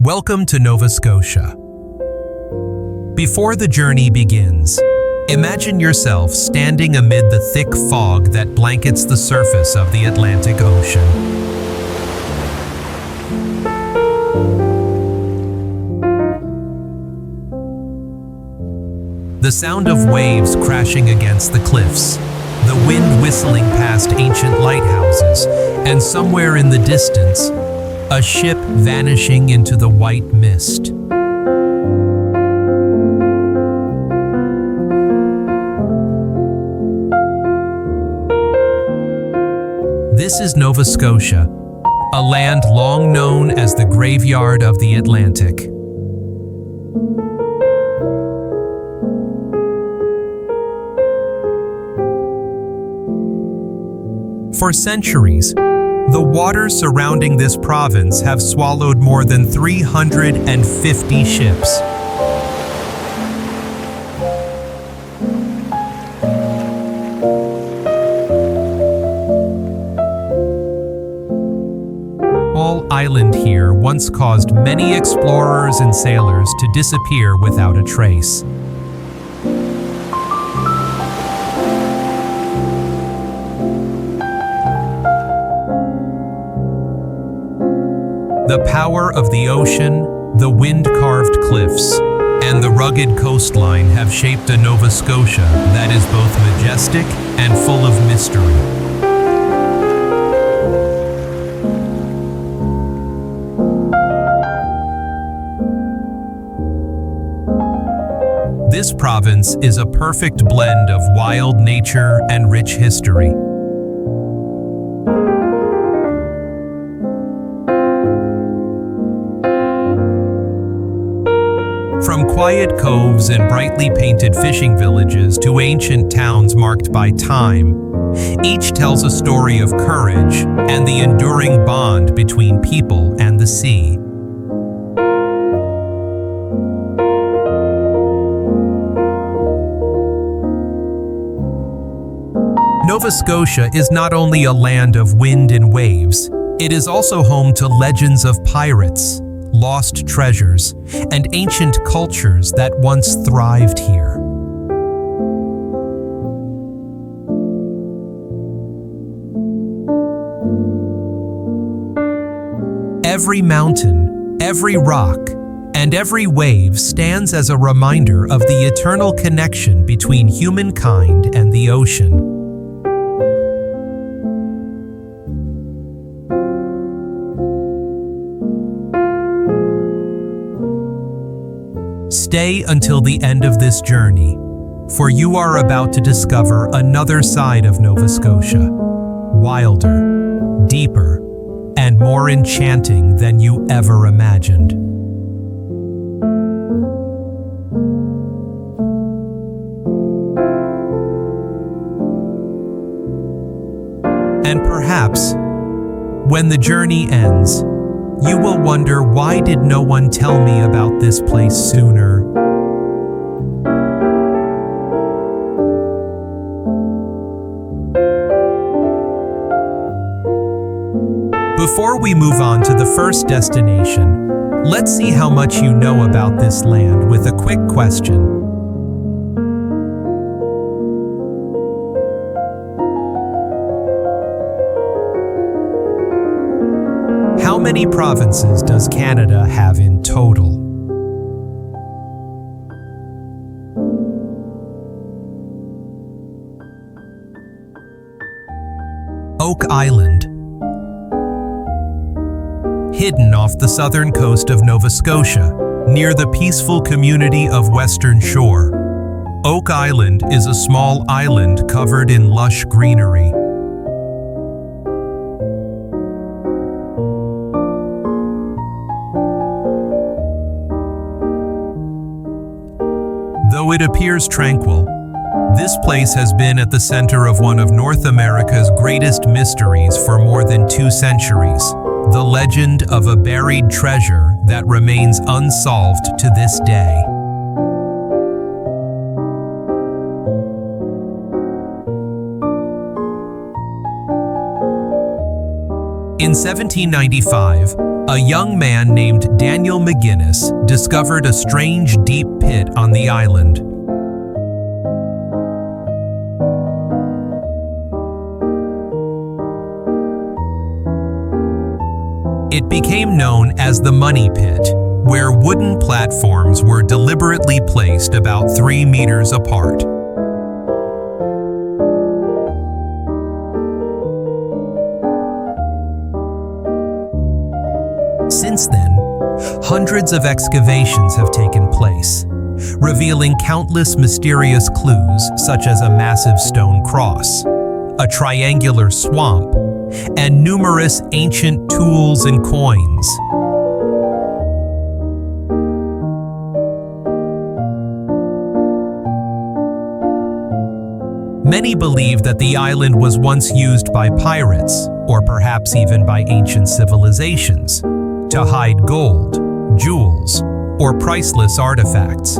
Welcome to Nova Scotia. Before the journey begins, imagine yourself standing amid the thick fog that blankets the surface of the Atlantic Ocean. The sound of waves crashing against the cliffs, the wind whistling past ancient lighthouses, and somewhere in the distance, a ship vanishing into the white mist. This is Nova Scotia, a land long known as the graveyard of the Atlantic. For centuries, the waters surrounding this province have swallowed more than 350 ships. All island here once caused many explorers and sailors to disappear without a trace. The power of the ocean, the wind-carved cliffs, and the rugged coastline have shaped a Nova Scotia that is both majestic and full of mystery. This province is a perfect blend of wild nature and rich history. From quiet coves and brightly painted fishing villages to ancient towns marked by time, each tells a story of courage and the enduring bond between people and the sea. Nova Scotia is not only a land of wind and waves, it is also home to legends of pirates, lost treasures, and ancient cultures that once thrived here. Every mountain, every rock, and every wave stands as a reminder of the eternal connection between humankind and the ocean. Stay until the end of this journey, for you are about to discover another side of Nova Scotia, wilder, deeper, and more enchanting than you ever imagined. And perhaps, when the journey ends, you will wonder, why did no one tell me about this place sooner? Before we move on to the first destination, let's see how much you know about this land with a quick question. How many provinces does Canada have in total? Oak Island. Hidden off the southern coast of Nova Scotia, near the peaceful community of Western Shore, Oak Island is a small island covered in lush greenery. Though it appears tranquil, this place has been at the center of one of North America's greatest mysteries for more than 2 centuries, the legend of a buried treasure that remains unsolved to this day. In 1795, A young man named Daniel McGuinness discovered a strange deep pit on the island. It became known as the Money Pit, where wooden platforms were deliberately placed about 3 meters apart. Since then, hundreds of excavations have taken place, revealing countless mysterious clues such as a massive stone cross, a triangular swamp, and numerous ancient tools and coins. Many believe that the island was once used by pirates, or perhaps even by ancient civilizations, to hide gold, jewels, or priceless artifacts.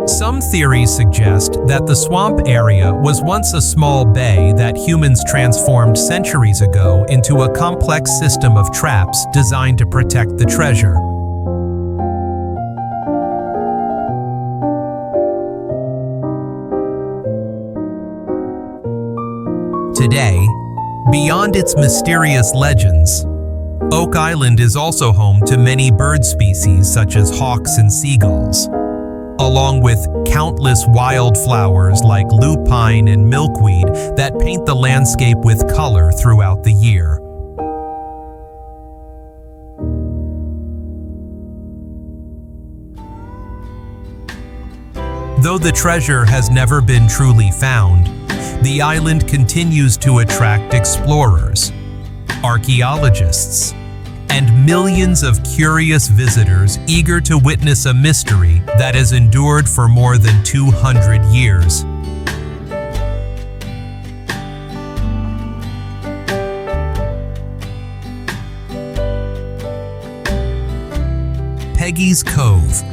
Some theories suggest that the swamp area was once a small bay that humans transformed centuries ago into a complex system of traps designed to protect the treasure. Today, beyond its mysterious legends, Oak Island is also home to many bird species such as hawks and seagulls, along with countless wildflowers like lupine and milkweed that paint the landscape with color throughout the year. Though the treasure has never been truly found, the island continues to attract explorers, archaeologists, and millions of curious visitors eager to witness a mystery that has endured for more than 200 years. Peggy's Cove.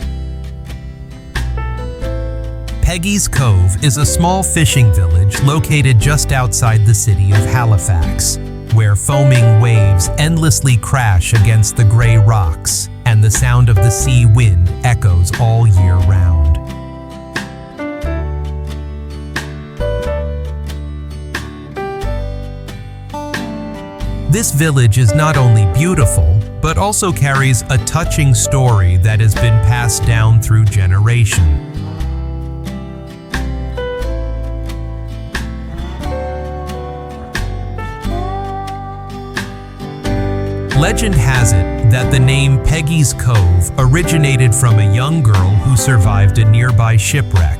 Peggy's Cove is a small fishing village located just outside the city of Halifax, where foaming waves endlessly crash against the gray rocks, and the sound of the sea wind echoes all year round. This village is not only beautiful, but also carries a touching story that has been passed down through generations. Legend has it that the name Peggy's Cove originated from a young girl who survived a nearby shipwreck.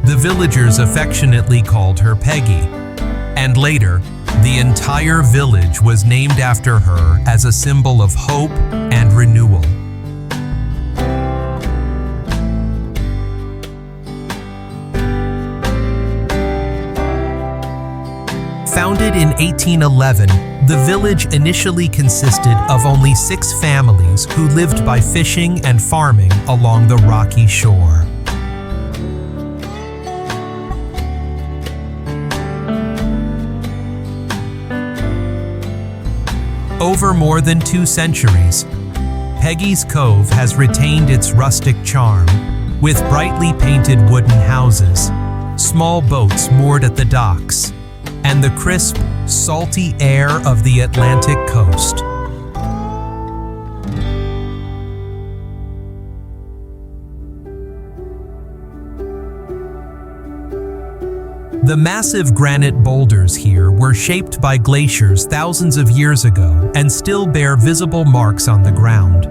The villagers affectionately called her Peggy, and later, the entire village was named after her as a symbol of hope and renewal. Founded in 1811, the village initially consisted of only 6 families who lived by fishing and farming along the rocky shore. Over more than 2 centuries, Peggy's Cove has retained its rustic charm, with brightly painted wooden houses, small boats moored at the docks, and the crisp, salty air of the Atlantic coast. The massive granite boulders here were shaped by glaciers thousands of years ago and still bear visible marks on the ground.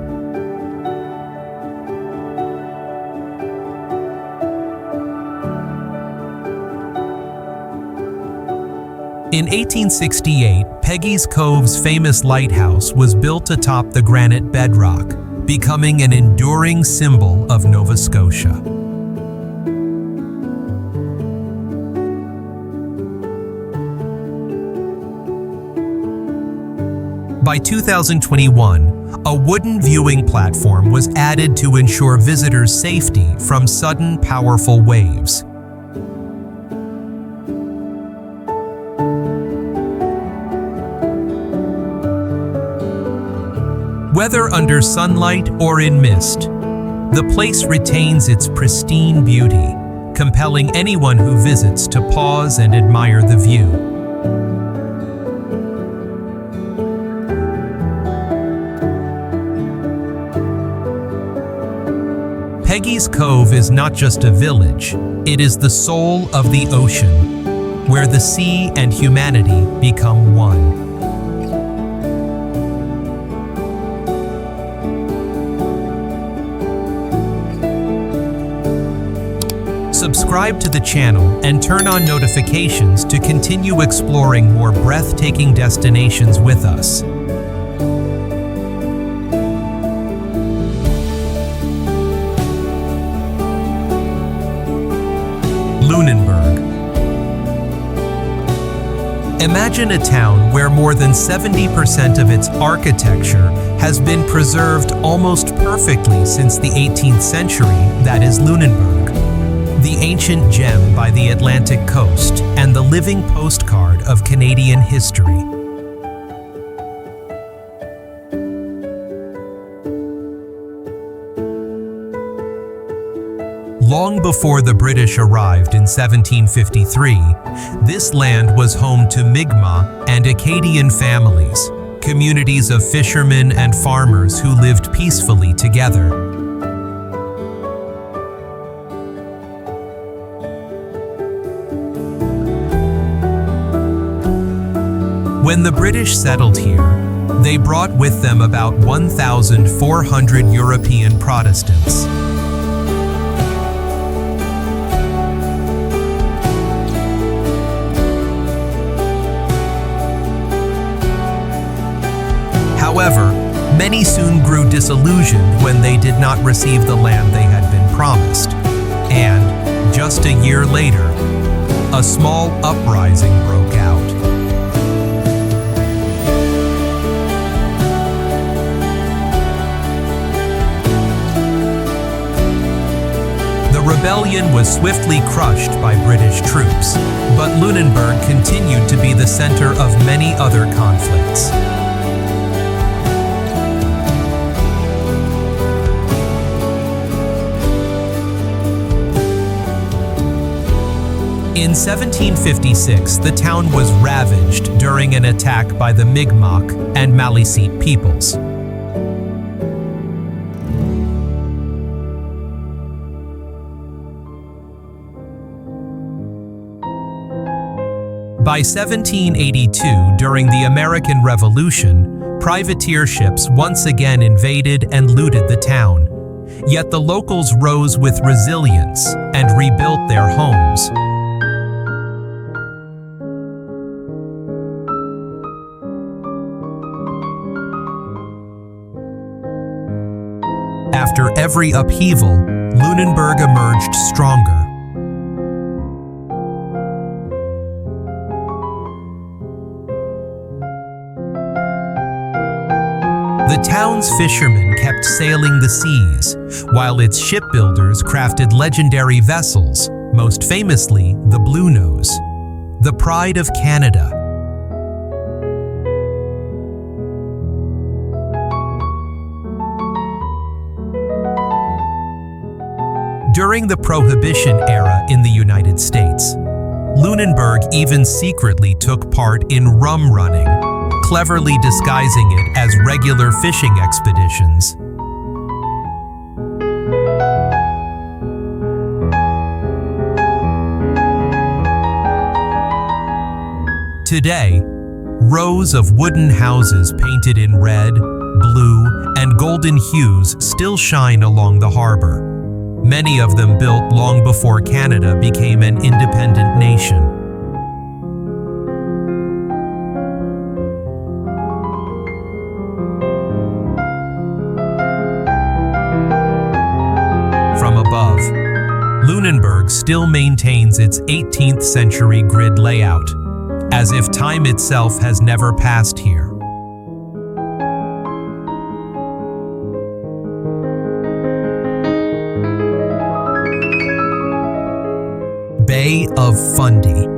In 1868, Peggy's Cove's famous lighthouse was built atop the granite bedrock, becoming an enduring symbol of Nova Scotia. By 2021, a wooden viewing platform was added to ensure visitors' safety from sudden, powerful waves. Whether under sunlight or in mist, the place retains its pristine beauty, compelling anyone who visits to pause and admire the view. Peggy's Cove is not just a village, it is the soul of the ocean, where the sea and humanity become one. Subscribe to the channel and turn on notifications to continue exploring more breathtaking destinations with us. Lunenburg. Imagine a town where more than 70% of its architecture has been preserved almost perfectly since the 18th century, that is Lunenburg. The ancient gem by the Atlantic coast and the living postcard of Canadian history. Long before the British arrived in 1753, this land was home to Mi'kmaq and Acadian families, communities of fishermen and farmers who lived peacefully together. When the British settled here, they brought with them about 1,400 European Protestants. However, many soon grew disillusioned when they did not receive the land they had been promised. And, just a year later, a small uprising broke out. The rebellion was swiftly crushed by British troops, but Lunenburg continued to be the center of many other conflicts. In 1756, the town was ravaged during an attack by the Mi'kmaq and Maliseet peoples. By 1782, during the American Revolution, privateer ships once again invaded and looted the town. Yet the locals rose with resilience and rebuilt their homes. After every upheaval, Lunenburg emerged stronger. The town's fishermen kept sailing the seas, while its shipbuilders crafted legendary vessels, most famously the Bluenose, the pride of Canada. During the Prohibition era in the United States, Lunenburg even secretly took part in rum running, cleverly disguising it as regular fishing expeditions. Today, rows of wooden houses painted in red, blue, and golden hues still shine along the harbor. Many of them built long before Canada became an independent nation. From above, Lunenburg still maintains its 18th century grid layout, as if time itself has never passed here. of Fundy.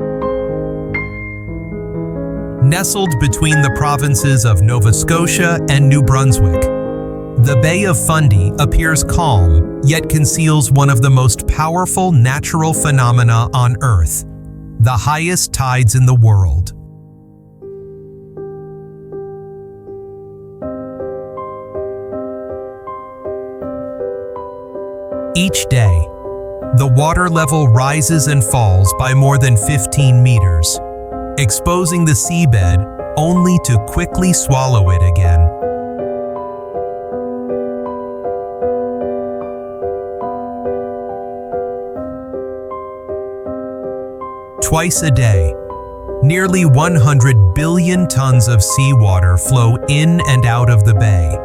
Nestled between the provinces of Nova Scotia and New Brunswick, the Bay of Fundy appears calm, yet conceals one of the most powerful natural phenomena on Earth, the highest tides in the world. Each day, the water level rises and falls by more than 15 meters, exposing the seabed only to quickly swallow it again. Twice a day, nearly 100 billion tons of seawater flow in and out of the bay,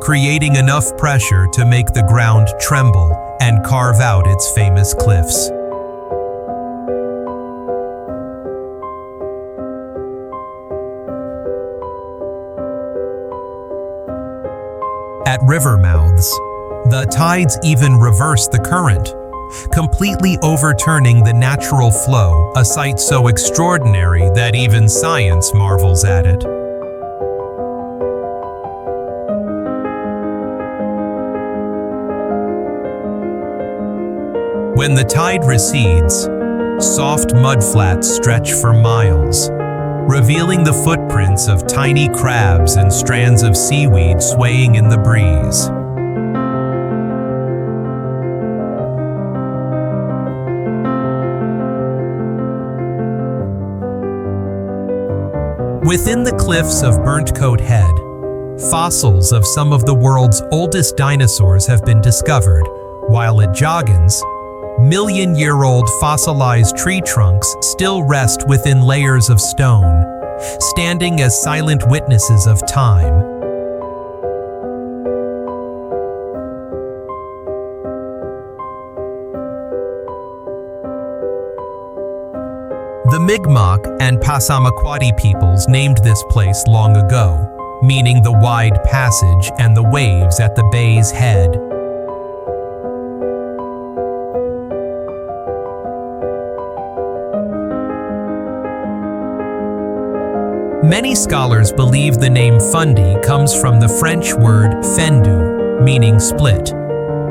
creating enough pressure to make the ground tremble and carve out its famous cliffs. At river mouths, the tides even reverse the current, completely overturning the natural flow, a sight so extraordinary that even science marvels at it. When the tide recedes, soft mudflats stretch for miles, revealing the footprints of tiny crabs and strands of seaweed swaying in the breeze. Within the cliffs of Burnt Coat Head, fossils of some of the world's oldest dinosaurs have been discovered, while at Joggins, million-year-old fossilized tree trunks still rest within layers of stone, standing as silent witnesses of time. The Mi'kmaq and Passamaquoddy peoples named this place long ago, meaning the wide passage and the waves at the bay's head. Many scholars believe the name Fundy comes from the French word fendu, meaning split,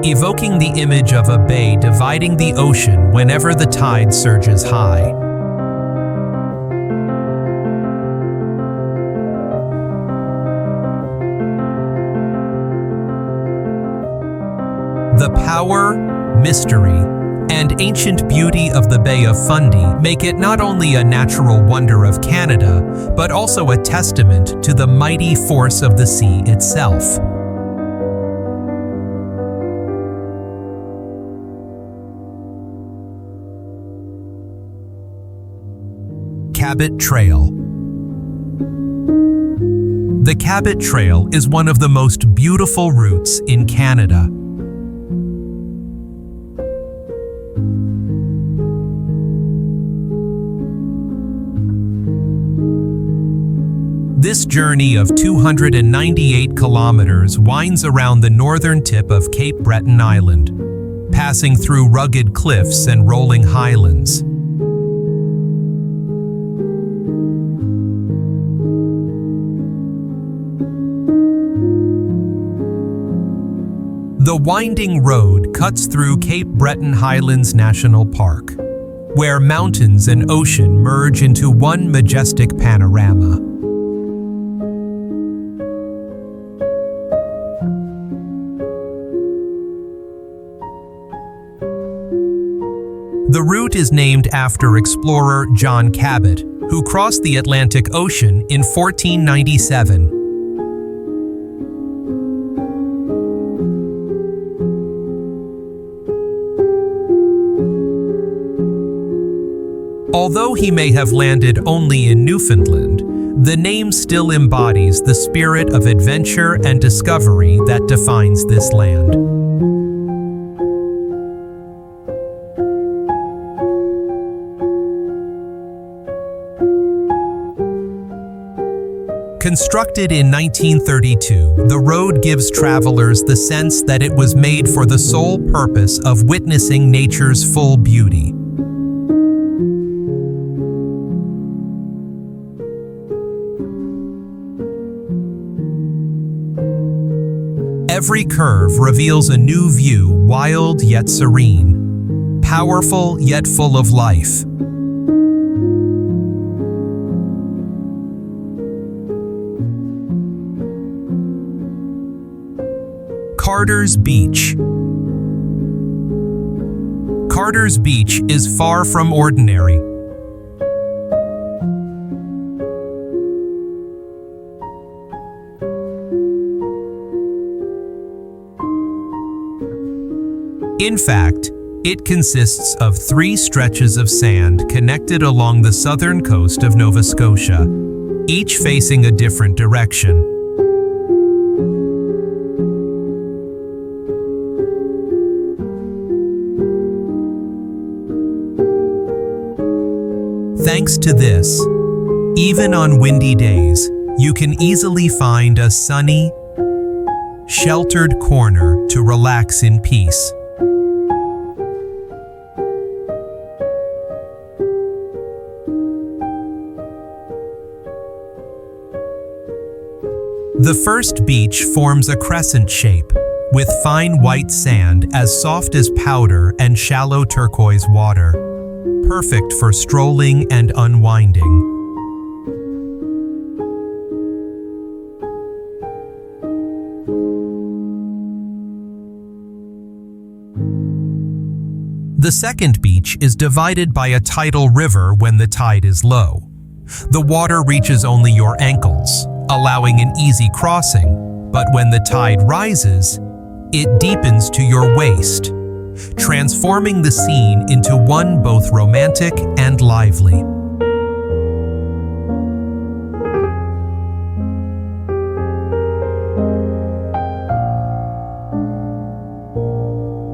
evoking the image of a bay dividing the ocean whenever the tide surges high. The power, mystery, and ancient beauty of the Bay of Fundy make it not only a natural wonder of Canada, but also a testament to the mighty force of the sea itself. Cabot Trail. The Cabot Trail is one of the most beautiful routes in Canada. This journey of 298 kilometers winds around the northern tip of Cape Breton Island, passing through rugged cliffs and rolling highlands. The winding road cuts through Cape Breton Highlands National Park, where mountains and ocean merge into one majestic panorama. The route is named after explorer John Cabot, who crossed the Atlantic Ocean in 1497. Although he may have landed only in Newfoundland, the name still embodies the spirit of adventure and discovery that defines this land. Constructed in 1932, the road gives travelers the sense that it was made for the sole purpose of witnessing nature's full beauty. Every curve reveals a new view, wild yet serene, powerful yet full of life. Carter's Beach. Carter's Beach is far from ordinary. In fact, it consists of 3 stretches of sand connected along the southern coast of Nova Scotia, each facing a different direction. Thanks to this, even on windy days, you can easily find a sunny, sheltered corner to relax in peace. The first beach forms a crescent shape, with fine white sand as soft as powder and shallow turquoise water, perfect for strolling and unwinding. The second beach is divided by a tidal river when the tide is low. The water reaches only your ankles, allowing an easy crossing, but when the tide rises, it deepens to your waist, transforming the scene into one both romantic and lively.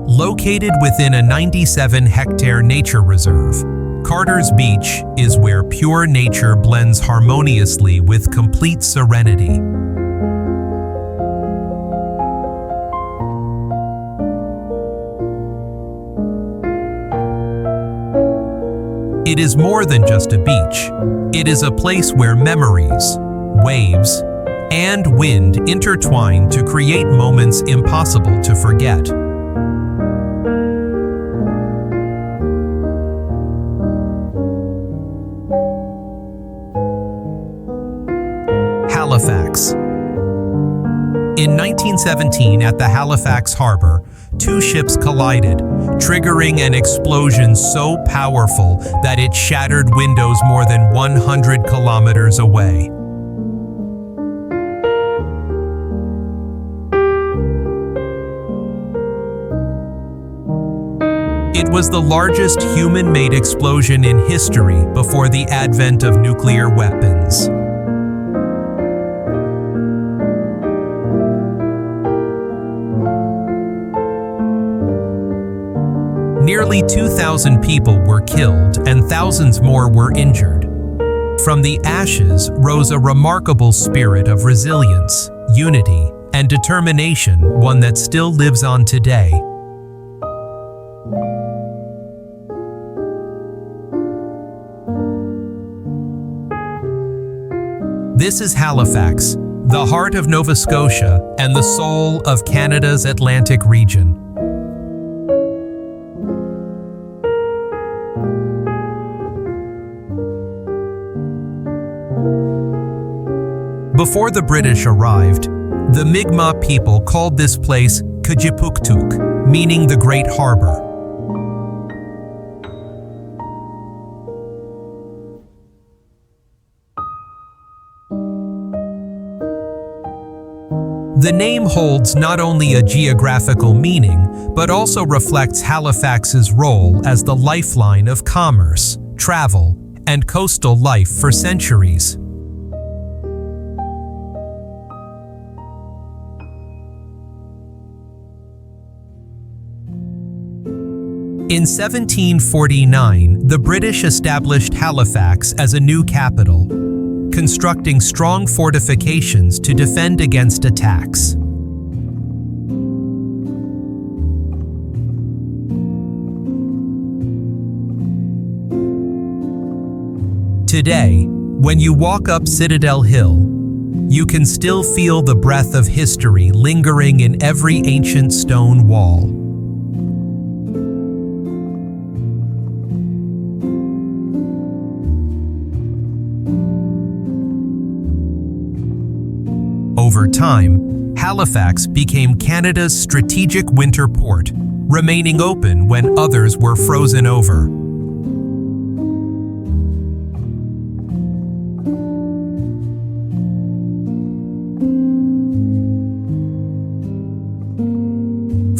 Located within a 97-hectare nature reserve, Carter's Beach is where pure nature blends harmoniously with complete serenity. It is more than just a beach. It is a place where memories, waves, and wind intertwine to create moments impossible to forget. Halifax. In 1917 at the Halifax harbor, 2 ships collided, triggering an explosion so powerful that it shattered windows more than 100 kilometers away. It was the largest human-made explosion in history before the advent of nuclear weapons. Nearly 2,000 people were killed and thousands more were injured. From the ashes rose a remarkable spirit of resilience, unity, and determination, one that still lives on today. This is Halifax, the heart of Nova Scotia and the soul of Canada's Atlantic region. Before the British arrived, the Mi'kmaq people called this place Kajipuktuk, meaning the Great Harbor. The name holds not only a geographical meaning, but also reflects Halifax's role as the lifeline of commerce, travel, and coastal life for centuries. In 1749, the British established Halifax as a new capital, constructing strong fortifications to defend against attacks. Today, when you walk up Citadel Hill, you can still feel the breath of history lingering in every ancient stone wall. Over time, Halifax became Canada's strategic winter port, remaining open when others were frozen over.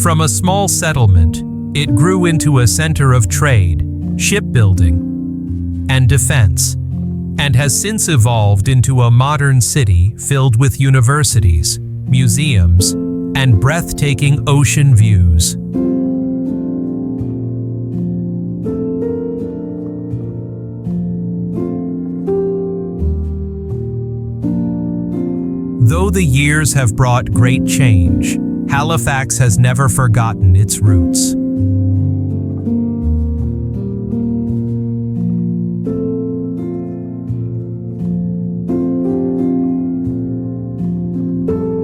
From a small settlement, it grew into a center of trade, shipbuilding, and defense, and has since evolved into a modern city filled with universities, museums, and breathtaking ocean views. Though the years have brought great change, Halifax has never forgotten its roots.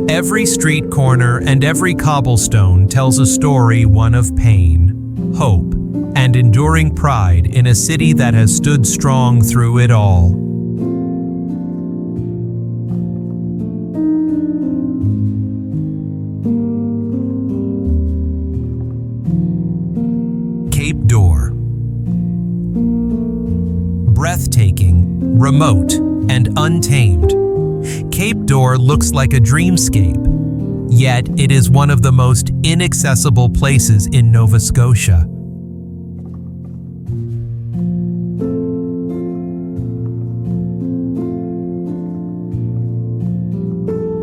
Every street corner and every cobblestone tells a story, one of pain, hope, and enduring pride in a city that has stood strong through it all. Cape D'Or. Breathtaking, remote, and untamed, Cape D'Or looks like a dreamscape, yet it is one of the most inaccessible places in Nova Scotia.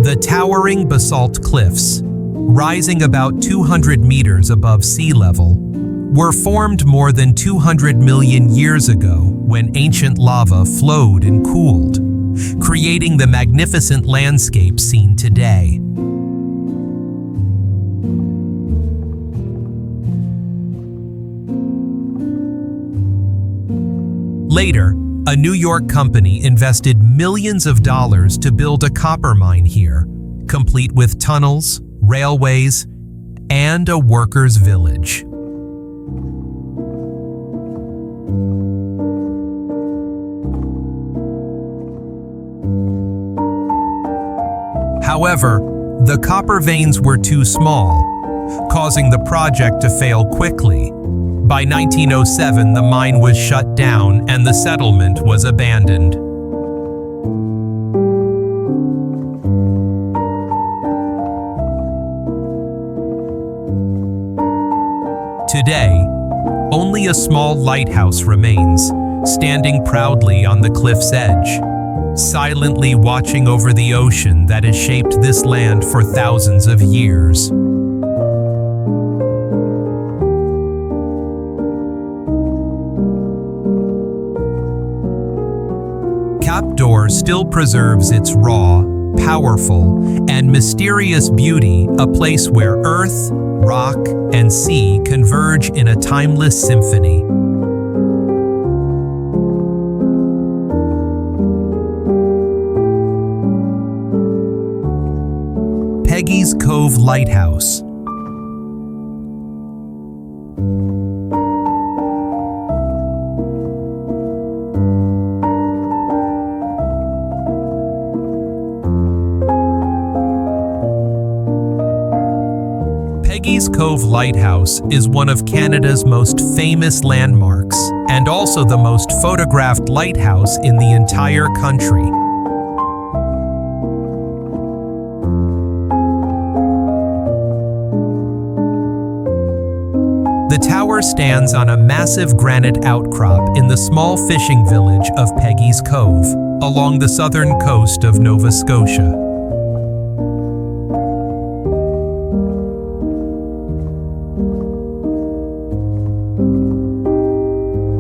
The towering basalt cliffs, rising about 200 meters above sea level, were formed more than 200 million years ago when ancient lava flowed and cooled, creating the magnificent landscape seen today. Later, a New York company invested millions of dollars to build a copper mine here, complete with tunnels, railways, and a workers' village. However, the copper veins were too small, causing the project to fail quickly. By 1907, the mine was shut down and the settlement was abandoned. Today, only a small lighthouse remains, standing proudly on the cliff's edge, silently watching over the ocean that has shaped this land for thousands of years. Cape D'Or still preserves its raw, powerful, and mysterious beauty, a place where earth, rock, and sea converge in a timeless symphony. Peggy's Cove Lighthouse. Peggy's Cove Lighthouse is one of Canada's most famous landmarks and also the most photographed lighthouse in the entire country. The tower stands on a massive granite outcrop in the small fishing village of Peggy's Cove, along the southern coast of Nova Scotia.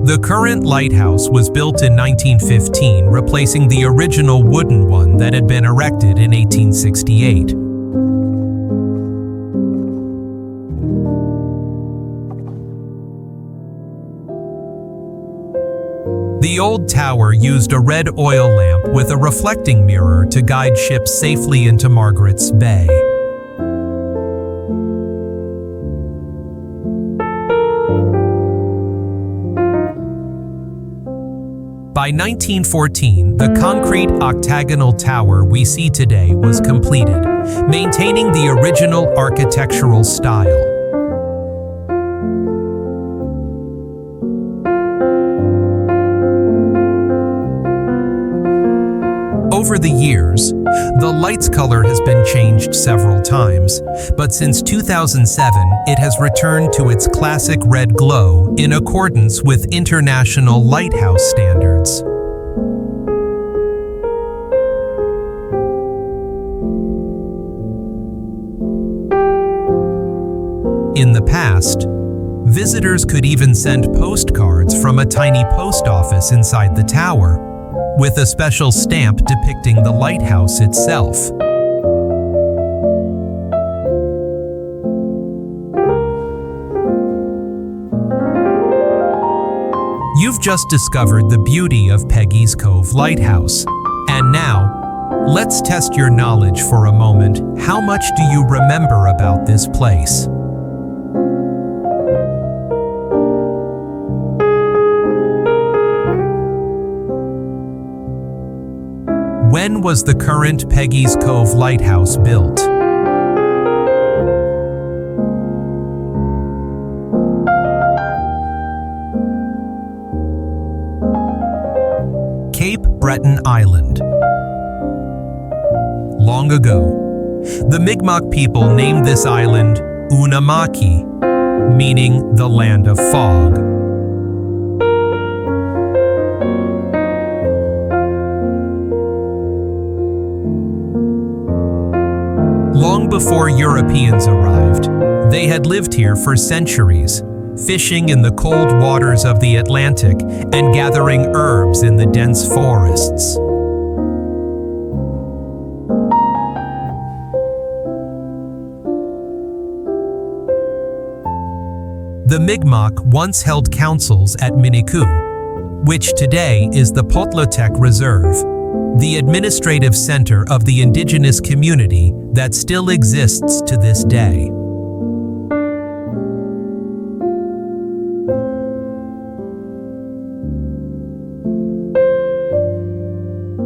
The current lighthouse was built in 1915, replacing the original wooden one that had been erected in 1868. The The old tower used a red oil lamp with a reflecting mirror to guide ships safely into Margaret's Bay. By 1914, the concrete octagonal tower we see today was completed, maintaining the original architectural style. Over the years, the light's color has been changed several times, but since 2007, it has returned to its classic red glow in accordance with international lighthouse standards. In the past, visitors could even send postcards from a tiny post office inside the tower, with a special stamp depicting the lighthouse itself. You've just discovered the beauty of Peggy's Cove Lighthouse. And now, let's test your knowledge for a moment. How much do you remember about this place? When was the current Peggy's Cove Lighthouse built? Cape Breton Island. Long ago, the Mi'kmaq people named this island Unamaki, meaning the land of fog. Long before Europeans arrived, they had lived here for centuries, fishing in the cold waters of the Atlantic and gathering herbs in the dense forests. The Mi'kmaq once held councils at Miniku, which today is the Potlotek Reserve, the administrative center of the indigenous community that still exists to this day.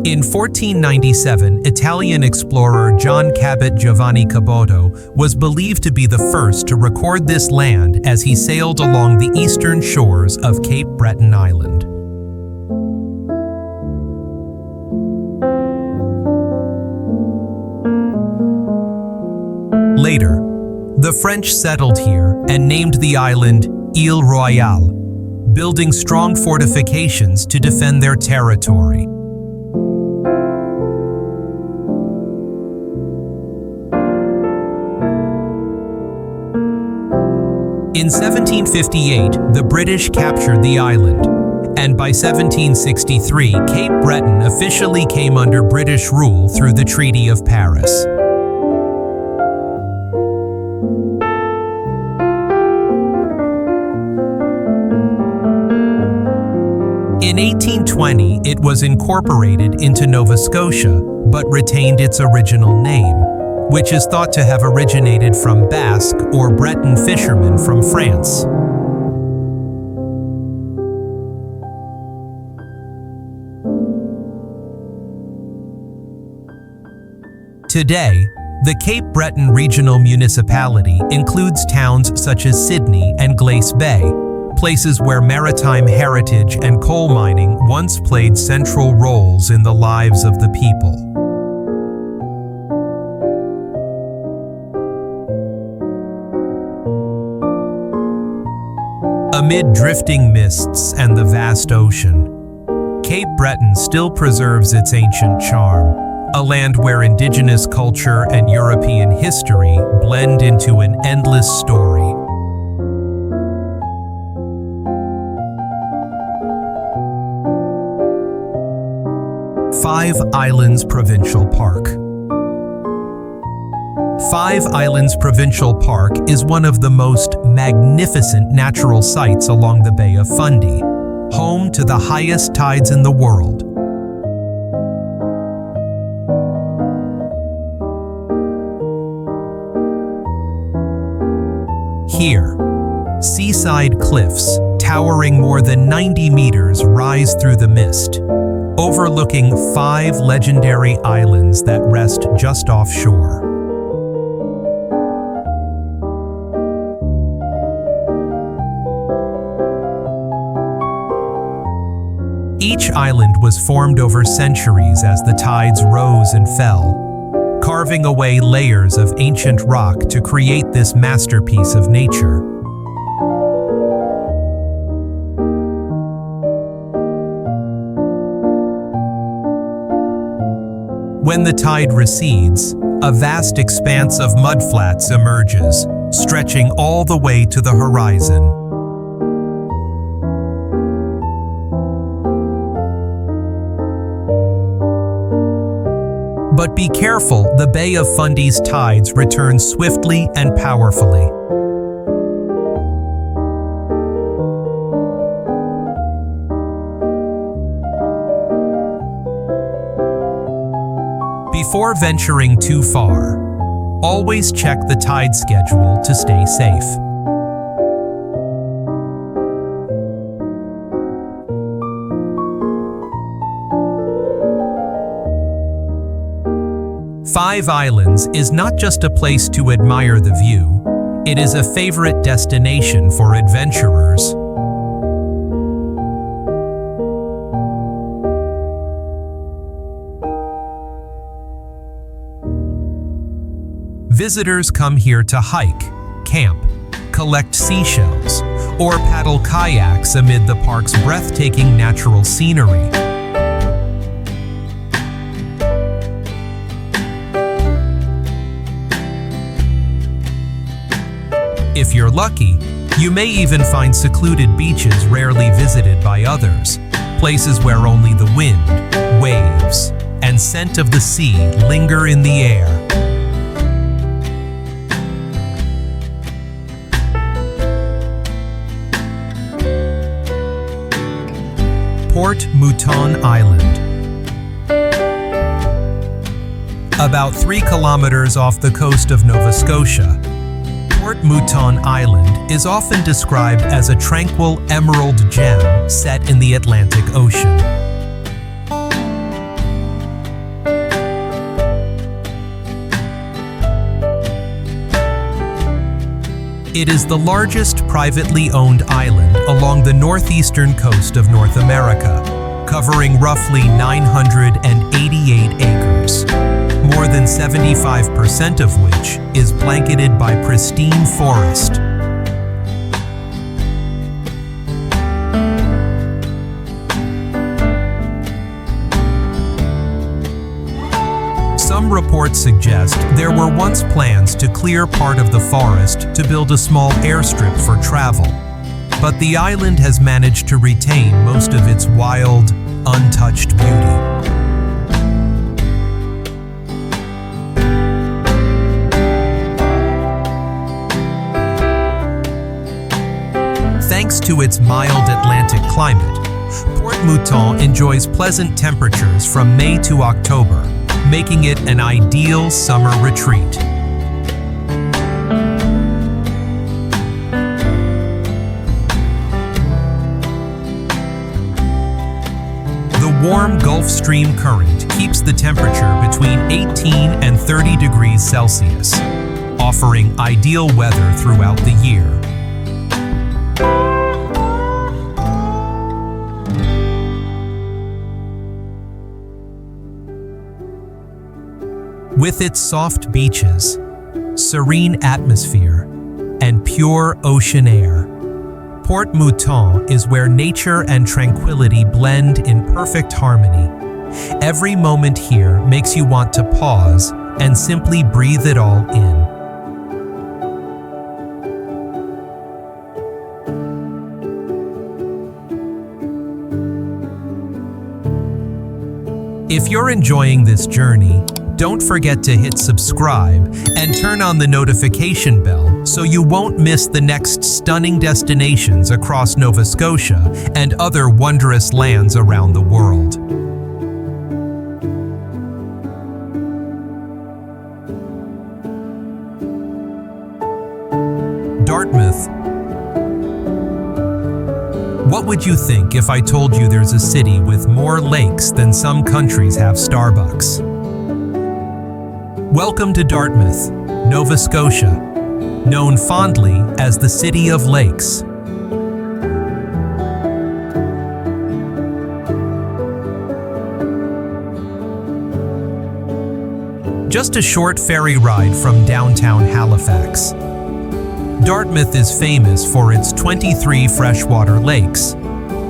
In 1497, Italian explorer John Cabot Giovanni Caboto was believed to be the first to record this land as he sailed along the eastern shores of Cape Breton Island. Later, the French settled here and named the island Ile Royale, building strong fortifications to defend their territory. In 1758, the British captured the island, and by 1763, Cape Breton officially came under British rule through the Treaty of Paris. In 1820, it was incorporated into Nova Scotia, but retained its original name, which is thought to have originated from Basque or Breton fishermen from France. Today, the Cape Breton Regional Municipality includes towns such as Sydney and Glace Bay, places where maritime heritage and coal mining once played central roles in the lives of the people. Amid drifting mists and the vast ocean, Cape Breton still preserves its ancient charm, a land where indigenous culture and European history blend into an endless story. Five Islands Provincial Park. Five Islands Provincial Park is one of the most magnificent natural sights along the Bay of Fundy, home to the highest tides in the world. Here, Seaside cliffs, towering more than 90 meters, rise through the mist, overlooking 5 legendary islands that rest just offshore. Each island was formed over centuries as the tides rose and fell, carving away layers of ancient rock to create this masterpiece of nature. When the tide recedes, a vast expanse of mudflats emerges, stretching all the way to the horizon. But be careful, the Bay of Fundy's tides return swiftly and powerfully. Before venturing too far, always check the tide schedule to stay safe. Five Islands is not just a place to admire the view, it is a favorite destination for adventurers. Visitors come here to hike, camp, collect seashells, or paddle kayaks amid the park's breathtaking natural scenery. If you're lucky, you may even find secluded beaches rarely visited by others, places where only the wind, waves, and scent of the sea linger in the air. Port Mouton Island. About 3 kilometers off the coast of Nova Scotia, Port Mouton Island is often described as a tranquil emerald gem set in the Atlantic Ocean. It is the largest privately owned island along the northeastern coast of North America, covering roughly 988 acres. More than 75% of which is blanketed by pristine forest. Some reports suggest there were once plans to clear part of the forest to build a small airstrip for travel, but the island has managed to retain most of its wild, untouched beauty. Thanks to its mild Atlantic climate, Port Mouton enjoys pleasant temperatures from May to October, making it an ideal summer retreat. The warm Gulf Stream current keeps the temperature between 18 and 30 degrees Celsius, offering ideal weather throughout the year. With its soft beaches, serene atmosphere, and pure ocean air, Port Mouton is where nature and tranquility blend in perfect harmony. Every moment here makes you want to pause and simply breathe it all in. If you're enjoying this journey, don't forget to hit subscribe and turn on the notification bell so you won't miss the next stunning destinations across Nova Scotia and other wondrous lands around the world. Dartmouth. What would you think if I told you there's a city with more lakes than some countries have Starbucks? Welcome to Dartmouth, Nova Scotia, known fondly as the City of Lakes. Just a short ferry ride from downtown Halifax. Dartmouth is famous for its 23 freshwater lakes,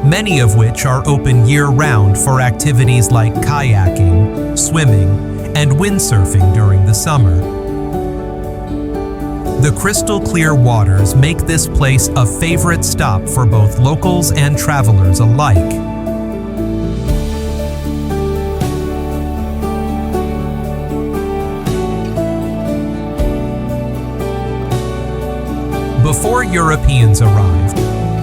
many of which are open year-round for activities like kayaking, swimming, and windsurfing during the summer. The crystal-clear waters make this place a favorite stop for both locals and travelers alike. Before Europeans arrived,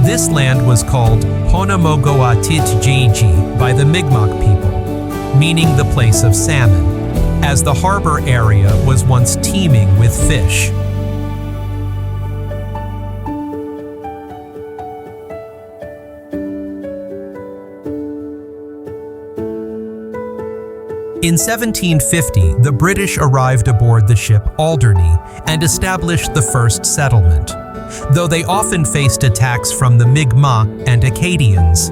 this land was called Honamogoatitjiji by the Mi'kmaq people, meaning the place of salmon, as the harbor area was once teeming with fish. In 1750, the British arrived aboard the ship Alderney and established the first settlement, though they often faced attacks from the Mi'kmaq and Acadians.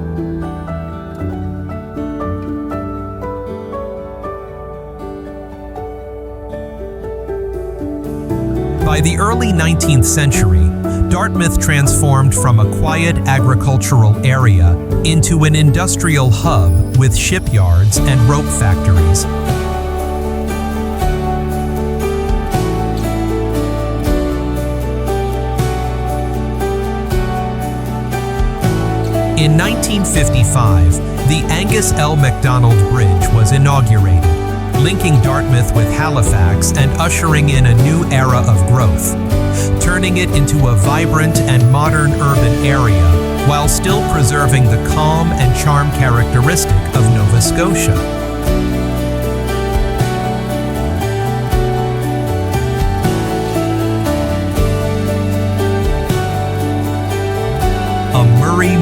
By the early 19th century, Dartmouth transformed from a quiet agricultural area into an industrial hub with shipyards and rope factories. In 1955, the Angus L. MacDonald Bridge was inaugurated, linking Dartmouth with Halifax and ushering in a new era of growth, turning it into a vibrant and modern urban area while still preserving the calm and charm characteristic of Nova Scotia.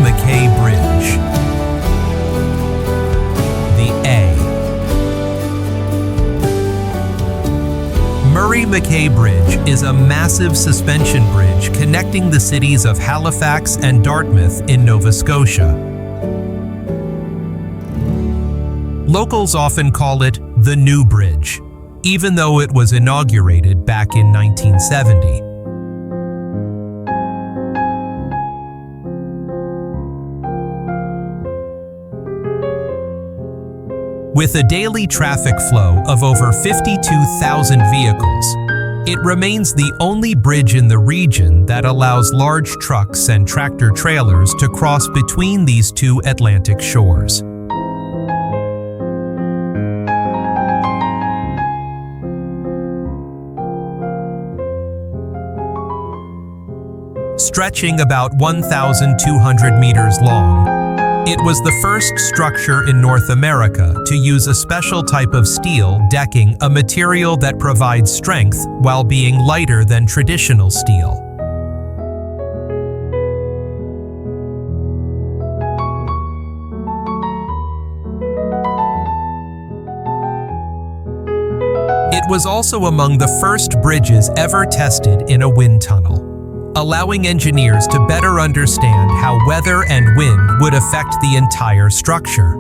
MacKay Bridge. The A. Murray-MacKay Bridge is a massive suspension bridge connecting the cities of Halifax and Dartmouth in Nova Scotia. Locals often call it the New Bridge, even though it was inaugurated back in 1970. With a daily traffic flow of over 52,000 vehicles, it remains the only bridge in the region that allows large trucks and tractor-trailers to cross between these two Atlantic shores. Stretching about 1,200 meters long, it was the first structure in North America to use a special type of steel decking, a material that provides strength while being lighter than traditional steel. It was also among the first bridges ever tested in a wind tunnel, allowing engineers to better understand how weather and wind would affect the entire structure.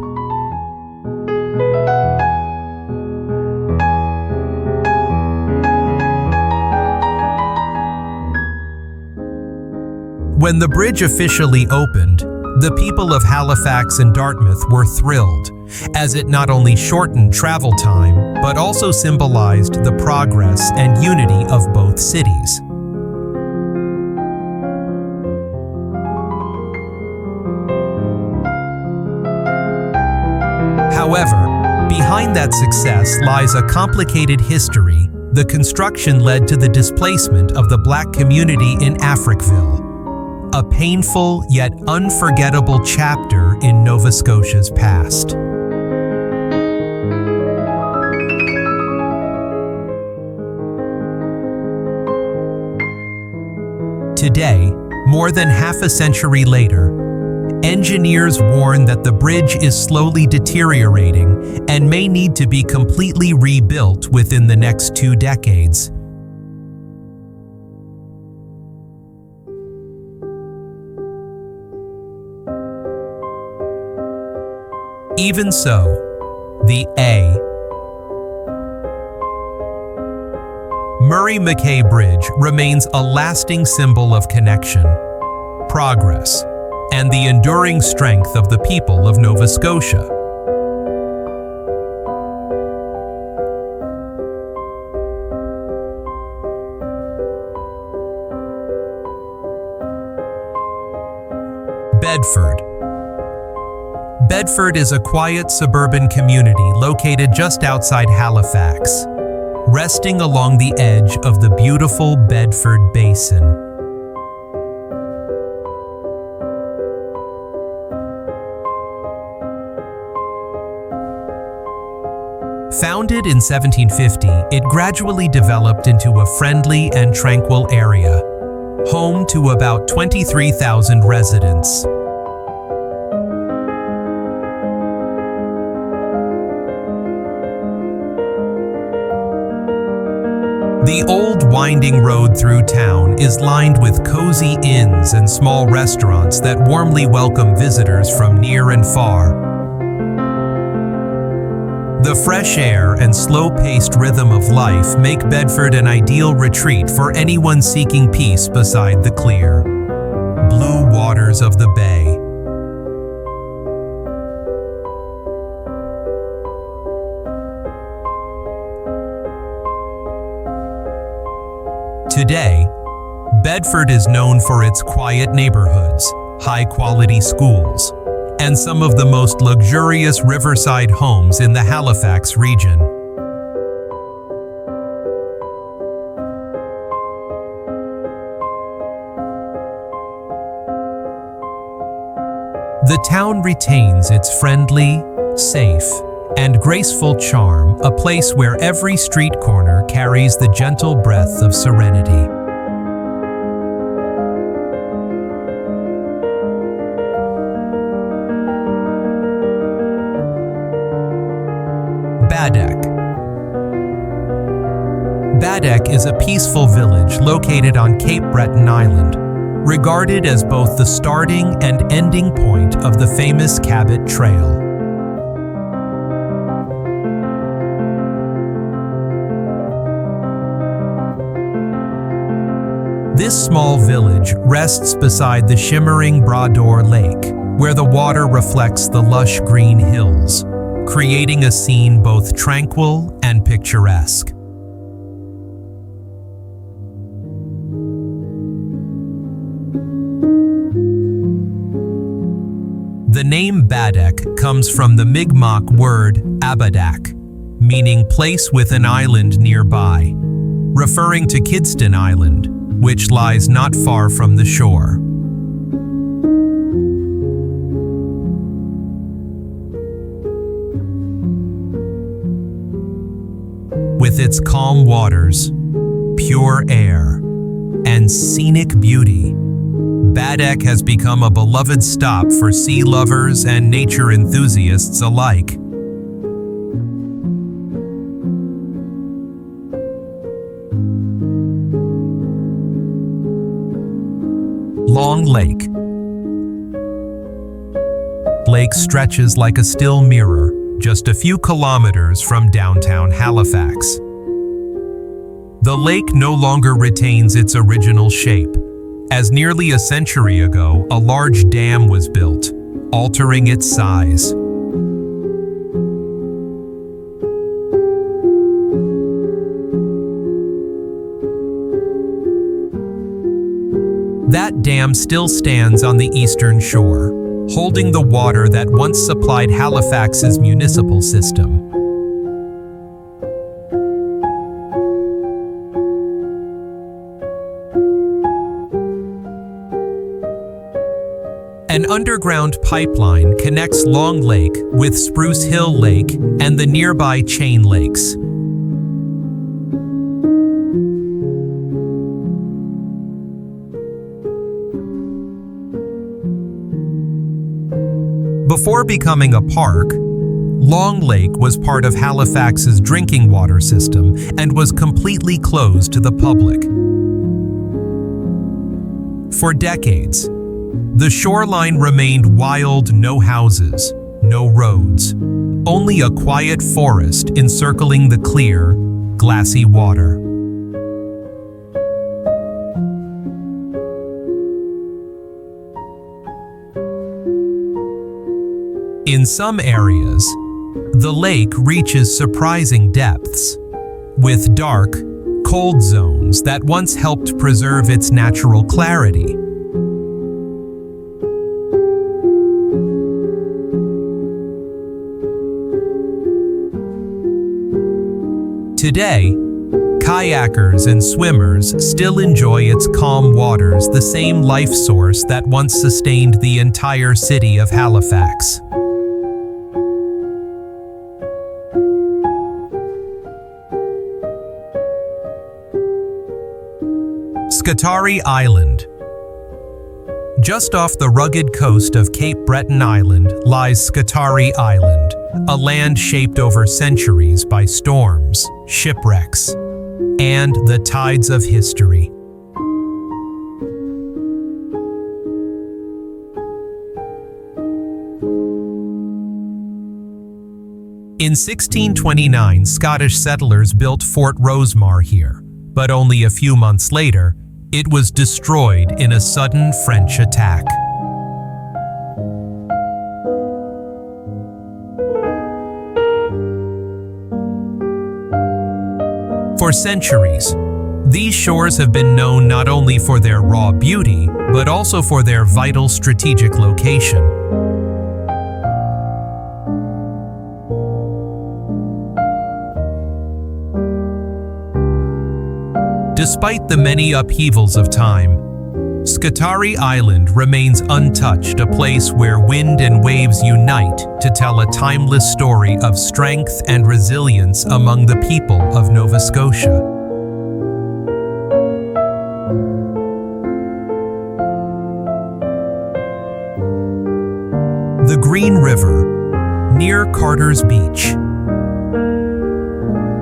When the bridge officially opened, the people of Halifax and Dartmouth were thrilled, as it not only shortened travel time, but also symbolized the progress and unity of both cities. However, behind that success lies a complicated history the construction led to the displacement of the Black community in Africville, a painful yet unforgettable chapter in Nova Scotia's past. Today, more than half a century later, engineers warn that the bridge is slowly deteriorating and may need to be completely rebuilt within the next 2 decades. Even so, the Murray-MacKay Bridge remains a lasting symbol of connection, progress, and the enduring strength of the people of Nova Scotia. Bedford. Bedford is a quiet suburban community located just outside Halifax, resting along the edge of the beautiful Bedford Basin. Founded in 1750, it gradually developed into a friendly and tranquil area, home to about 23,000 residents. The old winding road through town is lined with cozy inns and small restaurants that warmly welcome visitors from near and far. The fresh air and slow-paced rhythm of life make Bedford an ideal retreat for anyone seeking peace beside the clear, blue waters of the bay. Today, Bedford is known for its quiet neighborhoods, high-quality schools, and some of the most luxurious riverside homes in the Halifax region. The town retains its friendly, safe, and graceful charm, a place where every street corner carries the gentle breath of serenity. Baddeck. Baddeck is a peaceful village located on Cape Breton Island, regarded as both the starting and ending point of the famous Cabot Trail. This small village rests beside the shimmering Brador Lake, where the water reflects the lush green hills, creating a scene both tranquil and picturesque. The name Baddeck comes from the Mi'kmaq word Baddeck, meaning place with an island nearby, referring to Kidston Island, which lies not far from the shore. With its calm waters, pure air, and scenic beauty, Baddeck has become a beloved stop for sea lovers and nature enthusiasts alike. Long Lake. Lake stretches like a still mirror, just a few kilometers from downtown Halifax. The lake no longer retains its original shape, as nearly a century ago, a large dam was built, altering its size. That dam still stands on the eastern shore, holding the water that once supplied Halifax's municipal system. An underground pipeline connects Long Lake with Spruce Hill Lake and the nearby Chain Lakes. Before becoming a park, Long Lake was part of Halifax's drinking water system and was completely closed to the public. For decades, the shoreline remained wild, no houses, no roads, only a quiet forest encircling the clear, glassy water. In some areas, the lake reaches surprising depths, with dark, cold zones that once helped preserve its natural clarity. Today, kayakers and swimmers still enjoy its calm waters, the same life source that once sustained the entire city of Halifax. Scatarie Island. Just off the rugged coast of Cape Breton Island lies Scatarie Island, a land shaped over centuries by storms, shipwrecks, and the tides of history. In 1629, Scottish settlers built Fort Rosemar here, but only a few months later, it was destroyed in a sudden French attack. For centuries, these shores have been known not only for their raw beauty, but also for their vital strategic location. Despite the many upheavals of time, Scatarie Island remains untouched, a place where wind and waves unite to tell a timeless story of strength and resilience among the people of Nova Scotia. The Green River, near Carter's Beach.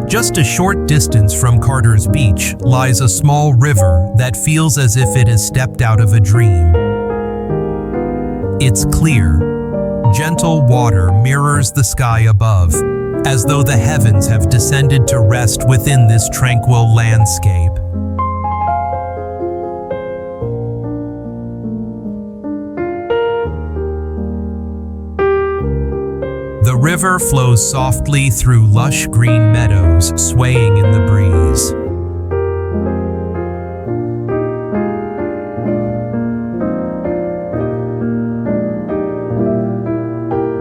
Just a short distance from Carter's Beach lies a small river that feels as if it has stepped out of a dream. Its clear, gentle water mirrors the sky above, as though the heavens have descended to rest within this tranquil landscape. The river flows softly through lush green meadows, swaying in the breeze.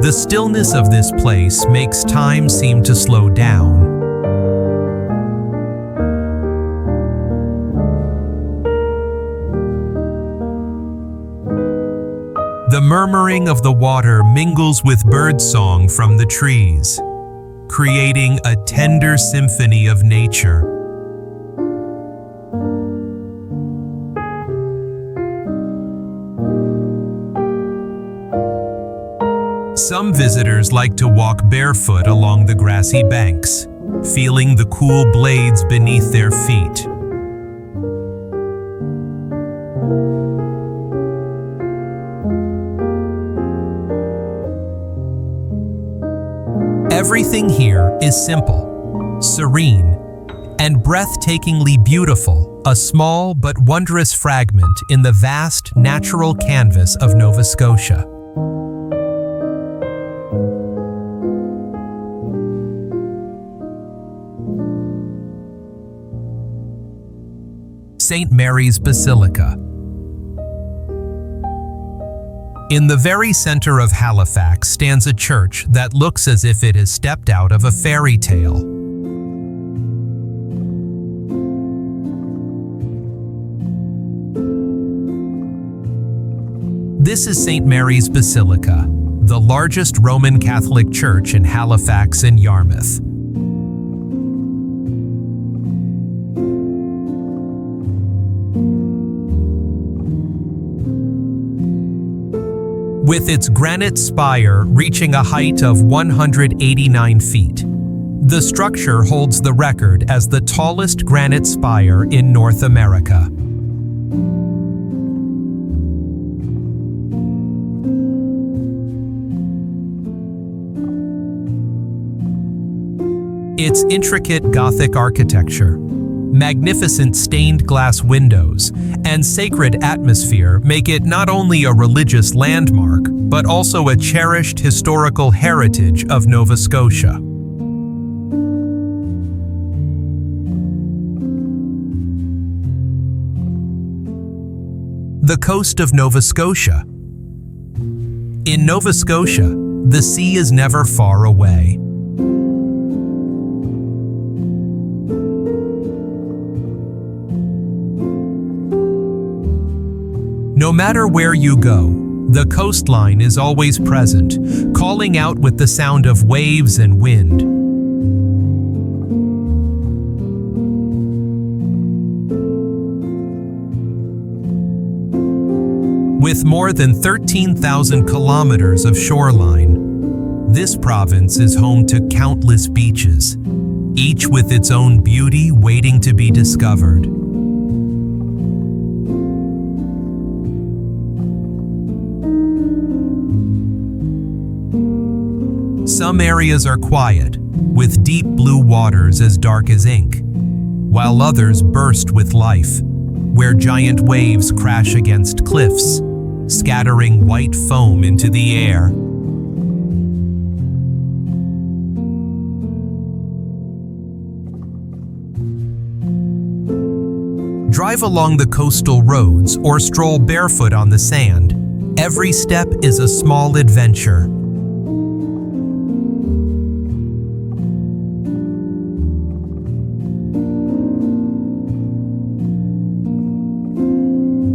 The stillness of this place makes time seem to slow down. The murmuring of the water mingles with birdsong from the trees, creating a tender symphony of nature. Some visitors like to walk barefoot along the grassy banks, feeling the cool blades beneath their feet. Everything here is simple, serene, and breathtakingly beautiful, a small but wondrous fragment in the vast natural canvas of Nova Scotia. St. Mary's Basilica. In the very center of Halifax stands a church that looks as if it has stepped out of a fairy tale. This is St. Mary's Basilica, the largest Roman Catholic church in Halifax and Yarmouth. With its granite spire reaching a height of 189 feet, the structure holds the record as the tallest granite spire in North America. Its intricate Gothic architecture, magnificent stained glass windows, and sacred atmosphere make it not only a religious landmark, but also a cherished historical heritage of Nova Scotia. The coast of Nova Scotia. In Nova Scotia, the sea is never far away. No matter where you go, the coastline is always present, calling out with the sound of waves and wind. With more than 13,000 kilometers of shoreline, this province is home to countless beaches, each with its own beauty waiting to be discovered. Some areas are quiet, with deep blue waters as dark as ink, while others burst with life, where giant waves crash against cliffs, scattering white foam into the air. Drive along the coastal roads or stroll barefoot on the sand. Every step is a small adventure.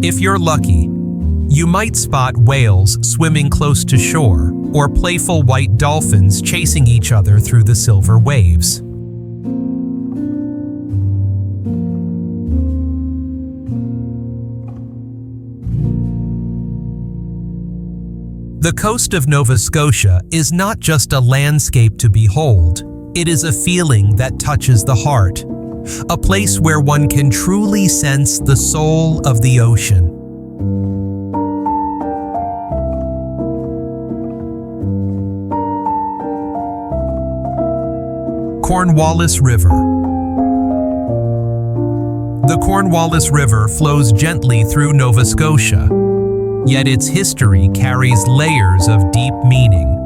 If you're lucky, you might spot whales swimming close to shore or playful white dolphins chasing each other through the silver waves. The coast of Nova Scotia is not just a landscape to behold, it is a feeling that touches the heart. A place where one can truly sense the soul of the ocean. Cornwallis River. The Cornwallis River flows gently through Nova Scotia, yet its history carries layers of deep meaning.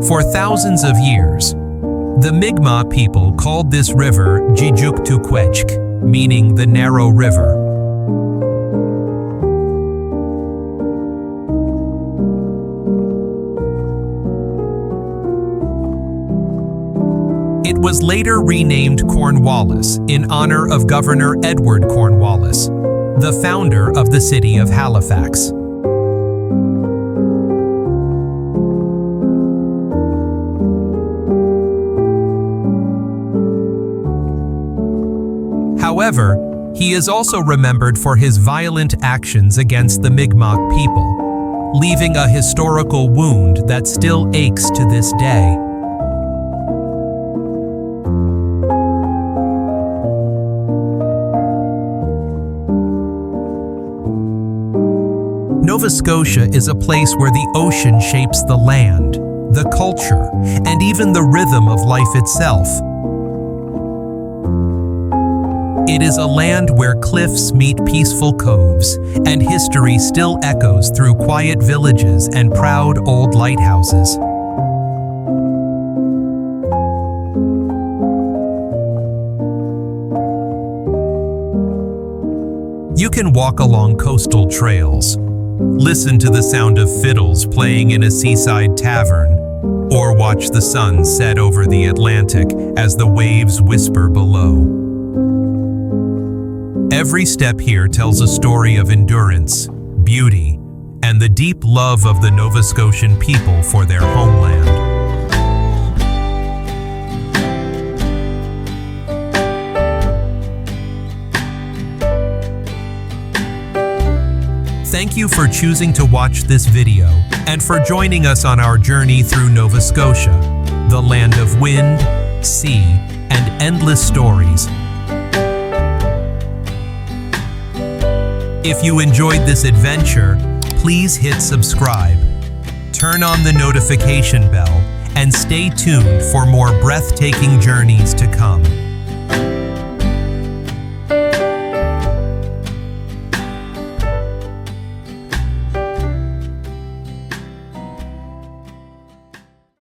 For thousands of years, the Mi'kmaq people called this river Jijuk-Tukwechk, meaning the narrow river. It was later renamed Cornwallis in honor of Governor Edward Cornwallis, the founder of the city of Halifax. However, he is also remembered for his violent actions against the Mi'kmaq people, leaving a historical wound that still aches to this day. Nova Scotia is a place where the ocean shapes the land, the culture, and even the rhythm of life itself. It is a land where cliffs meet peaceful coves, and history still echoes through quiet villages and proud old lighthouses. You can walk along coastal trails, listen to the sound of fiddles playing in a seaside tavern, or watch the sun set over the Atlantic as the waves whisper below. Every step here tells a story of endurance, beauty, and the deep love of the Nova Scotian people for their homeland. Thank you for choosing to watch this video and for joining us on our journey through Nova Scotia, the land of wind, sea, and endless stories. If you enjoyed this adventure, please hit subscribe, turn on the notification bell, and stay tuned for more breathtaking journeys to come.